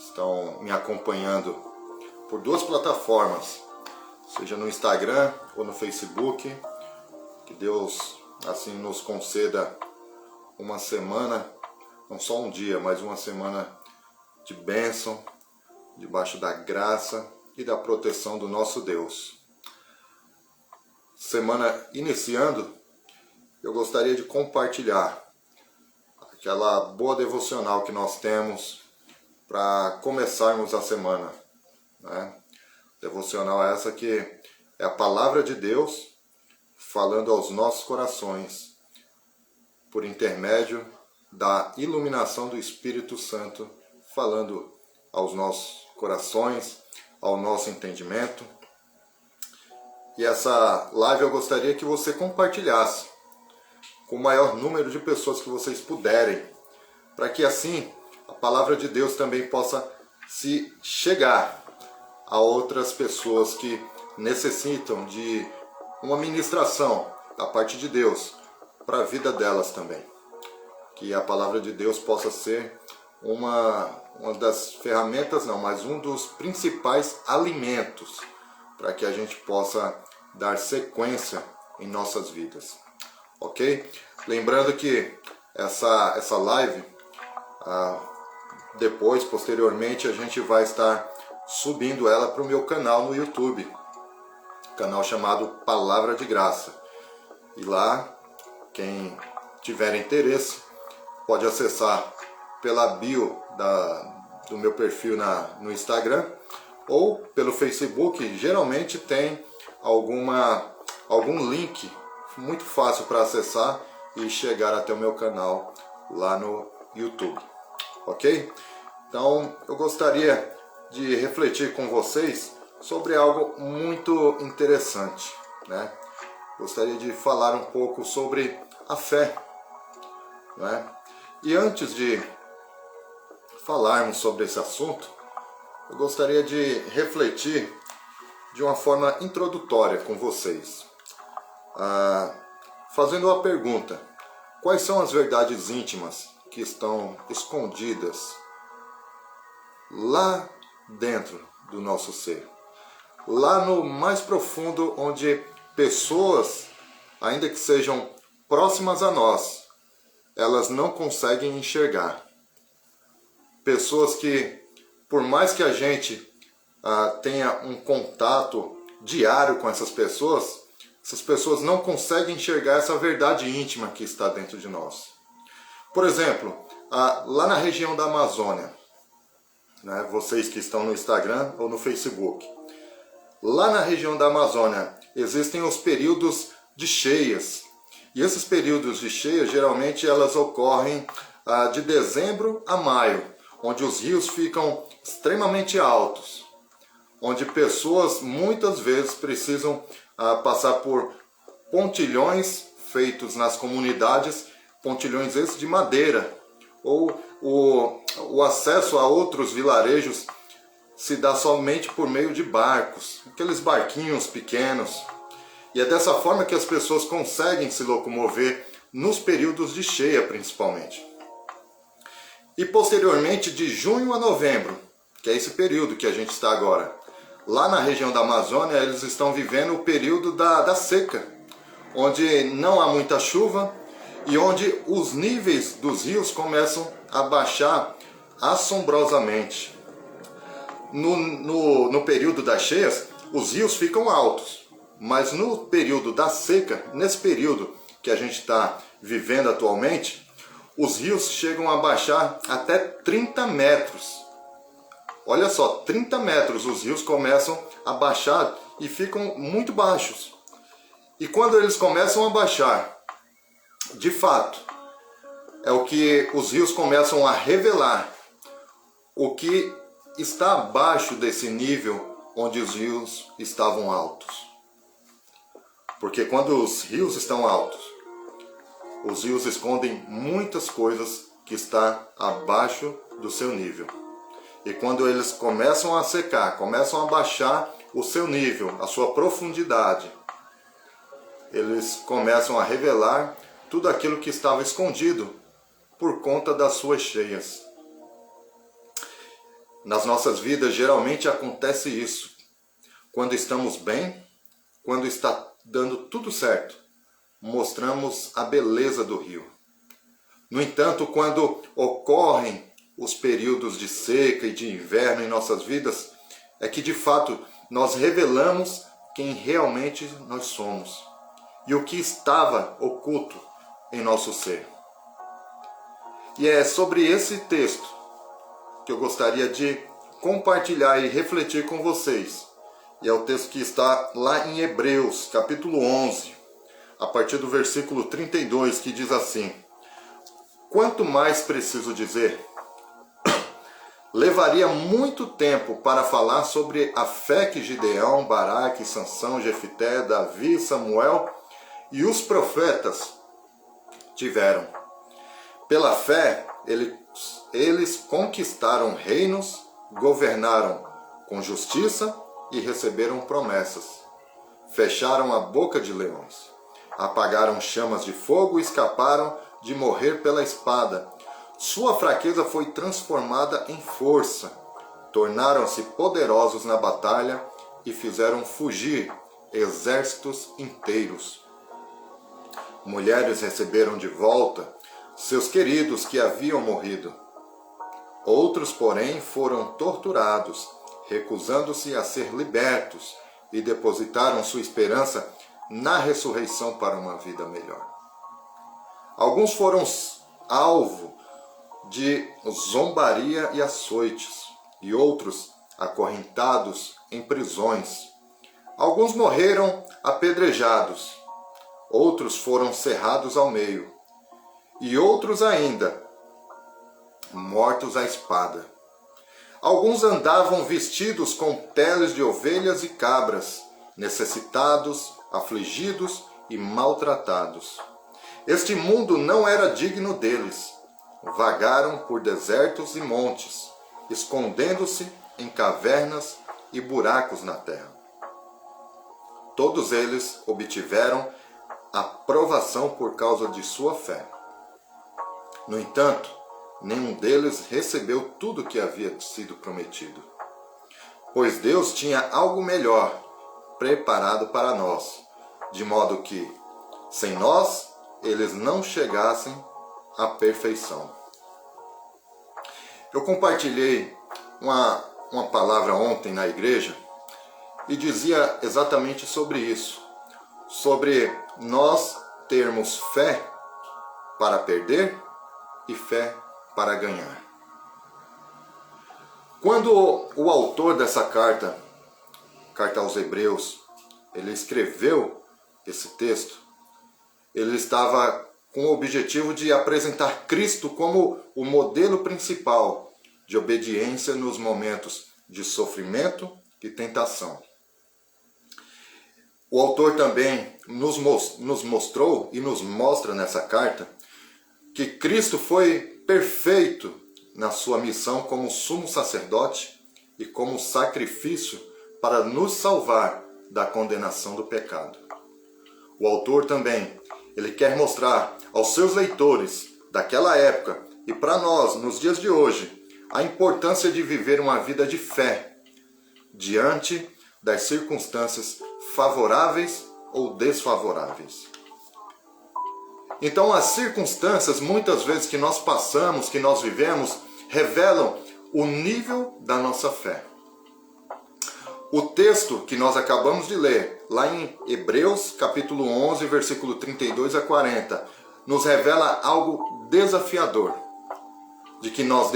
estão me acompanhando por duas plataformas, seja no Instagram ou no Facebook. Que Deus assim nos conceda uma semana, não só um dia, mas uma semana de bênção, debaixo da graça e da proteção do nosso Deus. Semana iniciando, eu gostaria de compartilhar aquela boa devocional que nós temos para começarmos a semana, né? Devocional essa que é a palavra de Deus falando aos nossos corações por intermédio da iluminação do Espírito Santo, falando aos nossos corações, ao nosso entendimento. E essa live eu gostaria que você compartilhasse com o maior número de pessoas que vocês puderem, para que assim a palavra de Deus também possa se chegar a outras pessoas que necessitam de uma ministração da parte de Deus para a vida delas também. Que a palavra de Deus possa ser uma das ferramentas, não, mas um dos principais alimentos para que a gente possa dar sequência em nossas vidas. Ok? Lembrando que essa live, depois, posteriormente, a gente vai estar subindo ela para o meu canal no YouTube, canal chamado Palavra de Graça. E lá, quem tiver interesse, pode acessar pela bio do meu perfil no Instagram ou pelo Facebook. Geralmente tem algum link muito fácil para acessar e chegar até o meu canal lá no YouTube. Ok? Então eu gostaria de refletir com vocês sobre algo muito interessante, né? Gostaria de falar um pouco sobre a fé, né? E antes de falarmos sobre esse assunto, eu gostaria de refletir de uma forma introdutória com vocês, fazendo uma pergunta: quais são as verdades íntimas que estão escondidas lá dentro do nosso ser? Lá no mais profundo, onde pessoas, ainda que sejam próximas a nós, elas não conseguem enxergar. Pessoas que, por mais que a gente tenha um contato diário com essas pessoas não conseguem enxergar essa verdade íntima que está dentro de nós. Por exemplo, lá na região da Amazônia, né, vocês que estão no Instagram ou no Facebook, lá na região da Amazônia existem os períodos de cheias. E esses períodos de cheia, geralmente elas ocorrem de dezembro a maio, onde os rios ficam extremamente altos, onde pessoas muitas vezes precisam passar por pontilhões feitos nas comunidades, pontilhões esses de madeira, ou o acesso a outros vilarejos se dá somente por meio de barcos, aqueles barquinhos pequenos. E é dessa forma que as pessoas conseguem se locomover nos períodos de cheia, principalmente. E posteriormente, de junho a novembro, que é esse período que a gente está agora, lá na região da Amazônia, eles estão vivendo o período da seca, onde não há muita chuva e onde os níveis dos rios começam a baixar assombrosamente. No período das cheias, os rios ficam altos, mas no período da seca, nesse período que a gente está vivendo atualmente, os rios chegam a baixar até 30 metros. Olha só, 30 metros os rios começam a baixar e ficam muito baixos. E quando eles começam a baixar, de fato, é o que os rios começam a revelar o que está abaixo desse nível onde os rios estavam altos. Porque quando os rios estão altos, os rios escondem muitas coisas que estão abaixo do seu nível. E quando eles começam a secar, começam a baixar o seu nível, a sua profundidade, eles começam a revelar tudo aquilo que estava escondido por conta das suas cheias. Nas nossas vidas, geralmente acontece isso. Quando estamos bem, quando está dando tudo certo, mostramos a beleza do rio. No entanto, quando ocorrem os períodos de seca e de inverno em nossas vidas, é que de fato nós revelamos quem realmente nós somos e o que estava oculto em nosso ser. E é sobre esse texto que eu gostaria de compartilhar e refletir com vocês. E é o texto que está lá em Hebreus, capítulo 11, a partir do versículo 32, que diz assim: quanto mais preciso dizer? Levaria muito tempo para falar sobre a fé que Gideão, Baraque, Sansão, Jefité, Davi, Samuel e os profetas tiveram. Pela fé, eles conquistaram reinos, governaram com justiça e receberam promessas. Fecharam a boca de leões, apagaram chamas de fogo e escaparam de morrer pela espada. Sua fraqueza foi transformada em força. Tornaram-se poderosos na batalha e fizeram fugir exércitos inteiros. Mulheres receberam de volta seus queridos que haviam morrido. Outros, porém, foram torturados, recusando-se a ser libertos, e depositaram sua esperança na ressurreição para uma vida melhor. Alguns foram alvo de zombaria e açoites, e outros acorrentados em prisões. Alguns morreram apedrejados, outros foram cerrados ao meio, e outros ainda mortos à espada. Alguns andavam vestidos com peles de ovelhas e cabras, necessitados, afligidos e maltratados. Este mundo não era digno deles. Vagaram por desertos e montes, escondendo-se em cavernas e buracos na terra. Todos eles obtiveram aprovação por causa de sua fé. No entanto, nenhum deles recebeu tudo o que havia sido prometido, pois Deus tinha algo melhor preparado para nós, de modo que, sem nós, eles não chegassem à perfeição. Eu compartilhei uma palavra ontem na igreja e dizia exatamente sobre isso, sobre nós termos fé para perder e fé para ganhar. Quando o autor dessa carta aos Hebreus, ele escreveu esse texto, ele estava com o objetivo de apresentar Cristo como o modelo principal de obediência nos momentos de sofrimento e tentação. O autor também nos mostrou e nos mostra nessa carta que Cristo foi perfeito na sua missão como sumo sacerdote e como sacrifício para nos salvar da condenação do pecado. O autor também, ele quer mostrar aos seus leitores daquela época e para nós, nos dias de hoje, a importância de viver uma vida de fé diante das circunstâncias favoráveis ou desfavoráveis. Então, as circunstâncias, muitas vezes, que nós passamos, que nós vivemos, revelam o nível da nossa fé. O texto que nós acabamos de ler, lá em Hebreus, capítulo 11, versículo 32 a 40, nos revela algo desafiador, de que nós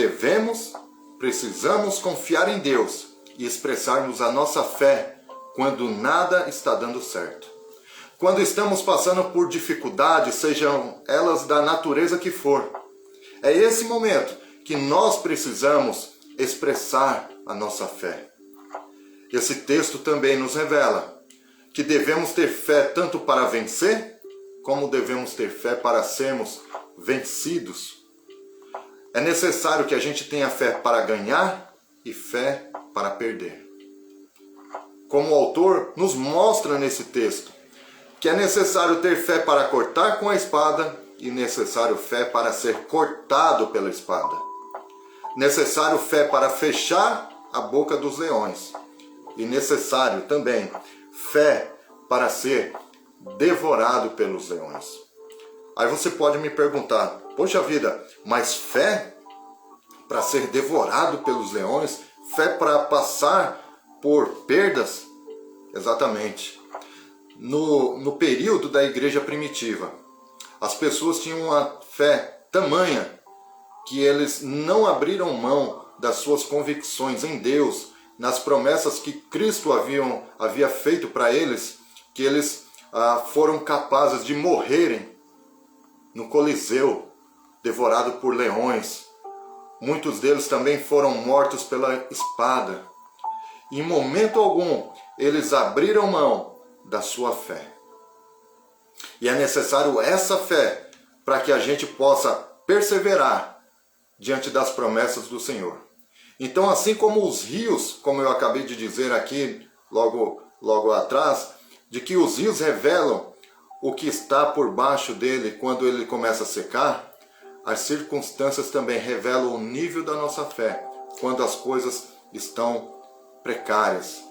precisamos confiar em Deus e expressarmos a nossa fé quando nada está dando certo. Quando estamos passando por dificuldades, sejam elas da natureza que for, é esse momento que nós precisamos expressar a nossa fé. Esse texto também nos revela que devemos ter fé tanto para vencer, como devemos ter fé para sermos vencidos. É necessário que a gente tenha fé para ganhar e fé para perder. Como o autor nos mostra nesse texto, que é necessário ter fé para cortar com a espada e necessário fé para ser cortado pela espada. necessário fé para fechar a boca dos leões. E necessário também fé para ser devorado pelos leões. Aí você pode me perguntar, poxa vida, mas fé para ser devorado pelos leões? Fé para passar por perdas? Exatamente. No período da igreja primitiva, as pessoas tinham uma fé tamanha que eles não abriram mão das suas convicções em Deus, nas promessas que Cristo havia feito para eles, que eles foram capazes de morrerem no Coliseu, devorado por leões. Muitos deles também foram mortos pela espada. Em momento algum, eles abriram mão da sua fé. E é necessário essa fé para que a gente possa perseverar diante das promessas do Senhor. Então, assim como os rios, como eu acabei de dizer aqui logo atrás, de que os rios revelam o que está por baixo dele quando ele começa a secar, as circunstâncias também revelam o nível da nossa fé quando as coisas estão precárias.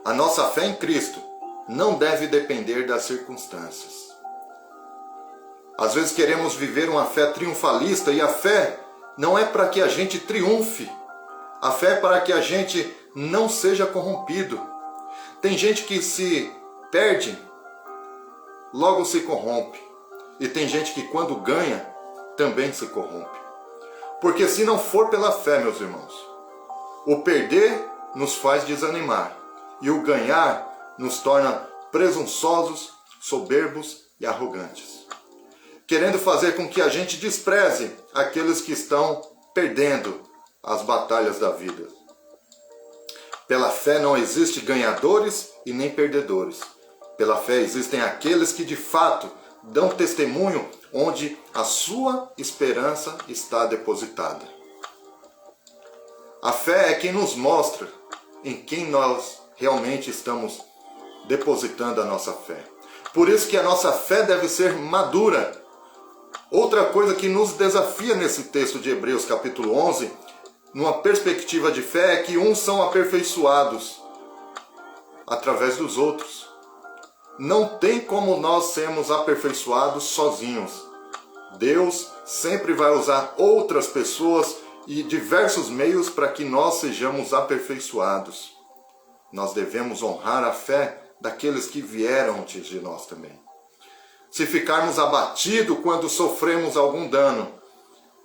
A nossa fé em Cristo não deve depender das circunstâncias. Às vezes queremos viver uma fé triunfalista e a fé não é para que a gente triunfe. A fé é para que a gente não seja corrompido. Tem gente que se perde, logo se corrompe. E tem gente que quando ganha, também se corrompe. Porque se não for pela fé, meus irmãos, o perder nos faz desanimar. E o ganhar nos torna presunçosos, soberbos e arrogantes, querendo fazer com que a gente despreze aqueles que estão perdendo as batalhas da vida. Pela fé não existe ganhadores e nem perdedores. Pela fé existem aqueles que de fato dão testemunho onde a sua esperança está depositada. A fé é quem nos mostra em quem nós realmente estamos depositando a nossa fé. Por isso que a nossa fé deve ser madura. Outra coisa que nos desafia nesse texto de Hebreus capítulo 11, numa perspectiva de fé, é que uns são aperfeiçoados através dos outros. Não tem como nós sermos aperfeiçoados sozinhos. Deus sempre vai usar outras pessoas e diversos meios para que nós sejamos aperfeiçoados. Nós devemos honrar a fé daqueles que vieram antes de nós também. Se ficarmos abatidos quando sofremos algum dano,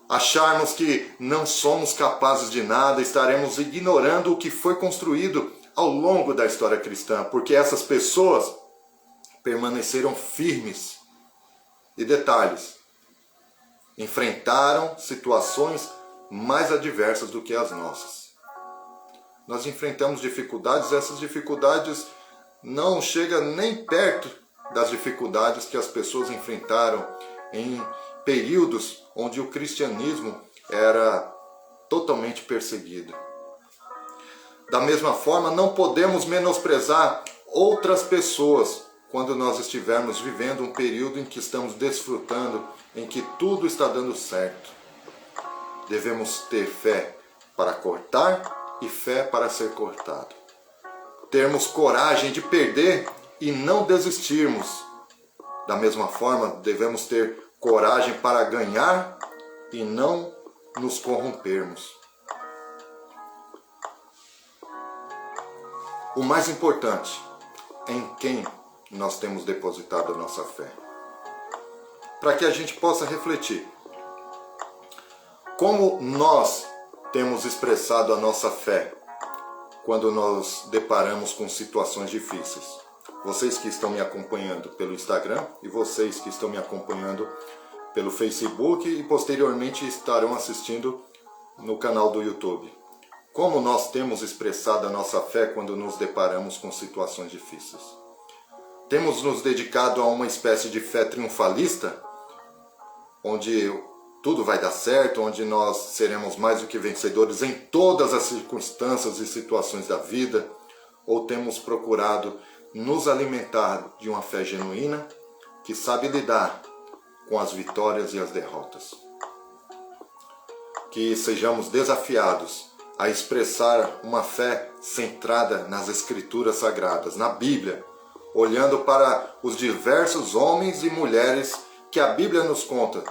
acharmos que não somos capazes de nada, estaremos ignorando o que foi construído ao longo da história cristã, porque essas pessoas permaneceram firmes. E detalhes, enfrentaram situações mais adversas do que as nossas. Nós enfrentamos dificuldades, essas dificuldades não chegam nem perto das dificuldades que as pessoas enfrentaram em períodos onde o cristianismo era totalmente perseguido. Da mesma forma, não podemos menosprezar outras pessoas quando nós estivermos vivendo um período em que estamos desfrutando, em que tudo está dando certo. Devemos ter fé para cortar e fé para ser cortado. Termos coragem de perder e não desistirmos. Da mesma forma, devemos ter coragem para ganhar e não nos corrompermos. O mais importante é em quem nós temos depositado a nossa fé. Para que a gente possa refletir. Como nós temos expressado a nossa fé quando nós deparamos com situações difíceis? Vocês que estão me acompanhando pelo Instagram e vocês que estão me acompanhando pelo Facebook e posteriormente estarão assistindo no canal do YouTube. Como nós temos expressado a nossa fé quando nos deparamos com situações difíceis? Temos nos dedicado a uma espécie de fé triunfalista, onde tudo vai dar certo, onde nós seremos mais do que vencedores em todas as circunstâncias e situações da vida, ou temos procurado nos alimentar de uma fé genuína que sabe lidar com as vitórias e as derrotas? que sejamos desafiados a expressar uma fé centrada nas Escrituras Sagradas, na Bíblia, olhando para os diversos homens e mulheres que a Bíblia nos conta,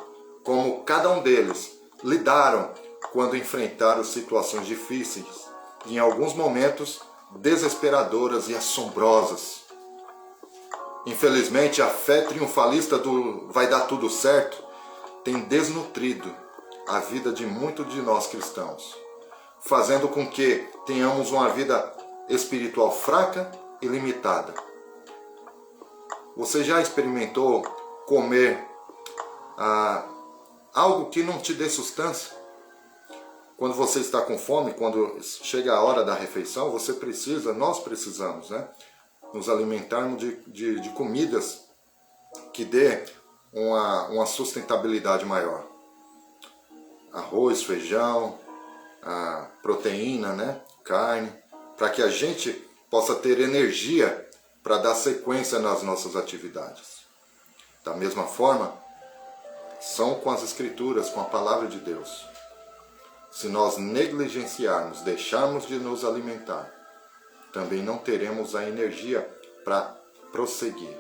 como cada um deles lidaram quando enfrentaram situações difíceis, e em alguns momentos desesperadoras e assombrosas. Infelizmente, a fé triunfalista do vai dar tudo certo tem desnutrido a vida de muitos de nós cristãos, fazendo com que tenhamos uma vida espiritual fraca e limitada. Você já experimentou comer algo que não te dê sustância? Quando você está com fome, quando chega a hora da refeição, nós precisamos, né, nos alimentarmos de comidas que dê uma sustentabilidade maior. Arroz, feijão, proteína, né, carne, para que a gente possa ter energia para dar sequência nas nossas atividades. Da mesma forma, são com as Escrituras, com a Palavra de Deus. Se nós negligenciarmos, deixarmos de nos alimentar, também não teremos a energia para prosseguir.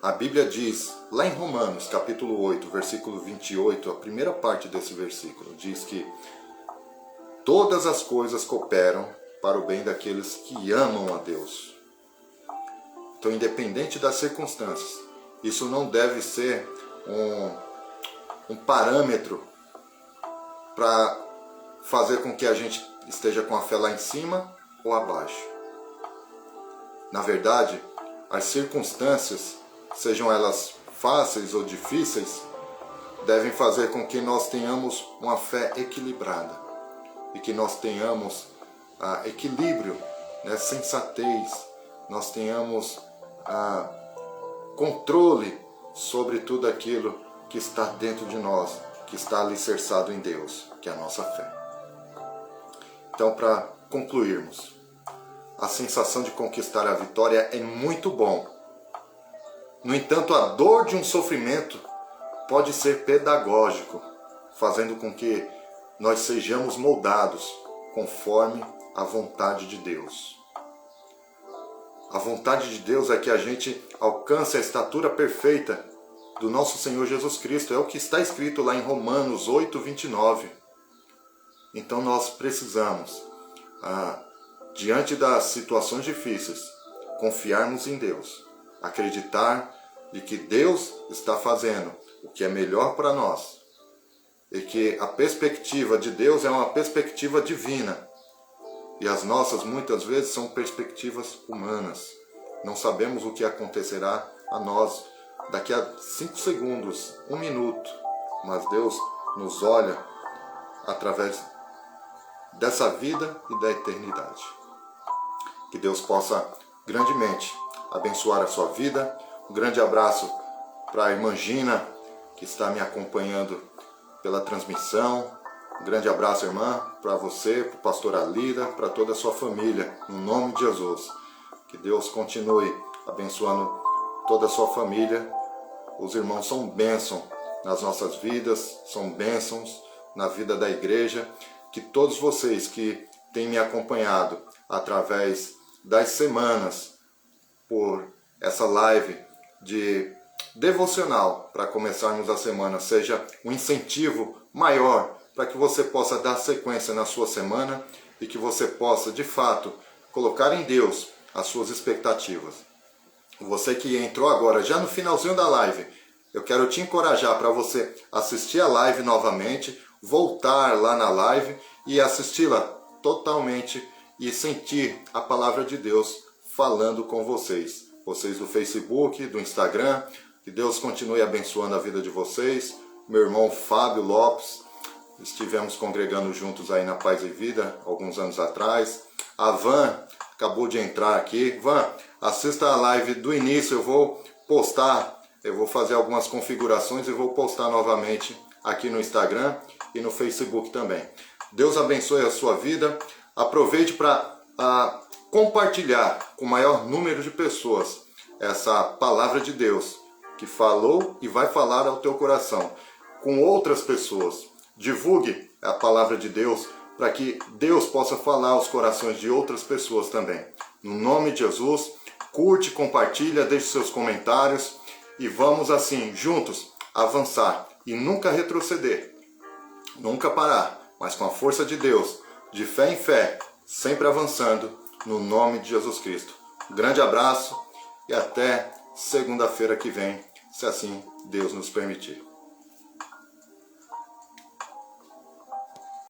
A Bíblia diz, lá em Romanos, capítulo 8, versículo 28, a primeira parte desse versículo, diz que todas as coisas cooperam para o bem daqueles que amam a Deus. Então, independente das circunstâncias, isso não deve ser um parâmetro para fazer com que a gente esteja com a fé lá em cima ou abaixo. Na verdade, as circunstâncias, sejam elas fáceis ou difíceis, devem fazer com que nós tenhamos uma fé equilibrada e que nós tenhamos equilíbrio, né, sensatez, nós tenhamos controle sobre tudo aquilo que está dentro de nós, que está alicerçado em Deus, que é a nossa fé. Então, para concluirmos, a sensação de conquistar a vitória é muito bom. No entanto, a dor de um sofrimento pode ser pedagógico, fazendo com que nós sejamos moldados conforme a vontade de Deus. A vontade de Deus é que a gente alcance a estatura perfeita do nosso Senhor Jesus Cristo. É o que está escrito lá em Romanos 8, 29. Então nós precisamos, diante das situações difíceis, confiarmos em Deus, acreditar de que Deus está fazendo o que é melhor para nós e que a perspectiva de Deus é uma perspectiva divina e as nossas muitas vezes são perspectivas humanas. Não sabemos o que acontecerá a nós daqui a 5 segundos, 1 minuto, mas Deus nos olha através dessa vida e da eternidade. Que Deus possa grandemente abençoar a sua vida. Um grande abraço para a irmã Gina, que está me acompanhando pela transmissão. Um grande abraço, irmã, para você, para o pastor Alida, para toda a sua família, no nome de Jesus. Que Deus continue abençoando toda a sua família. Os irmãos são bênção nas nossas vidas, são bênçãos na vida da igreja. Que todos vocês que têm me acompanhado através das semanas por essa live de devocional para começarmos a semana seja um incentivo maior para que você possa dar sequência na sua semana e que você possa, de fato, colocar em Deus as suas expectativas. Você que entrou agora, já no finalzinho da live, eu quero te encorajar para você assistir a live novamente, voltar lá na live e assisti-la totalmente e sentir a palavra de Deus falando com vocês. Vocês do Facebook, do Instagram, que Deus continue abençoando a vida de vocês. Meu irmão Fábio Lopes, estivemos congregando juntos aí na Paz e Vida alguns anos atrás. A Van acabou de entrar aqui. Van, assista a live do início, eu vou postar, eu vou fazer algumas configurações e vou postar novamente aqui no Instagram e no Facebook também. Deus abençoe a sua vida. Aproveite para compartilhar com o maior número de pessoas essa palavra de Deus que falou e vai falar ao teu coração. com outras pessoas. Divulgue a palavra de Deus para que Deus possa falar aos corações de outras pessoas também. No nome de Jesus, curte, compartilha, deixe seus comentários e vamos assim, juntos, avançar e nunca retroceder, nunca parar, mas com a força de Deus, de fé em fé, sempre avançando, no nome de Jesus Cristo. Um grande abraço e até segunda-feira que vem, se assim Deus nos permitir.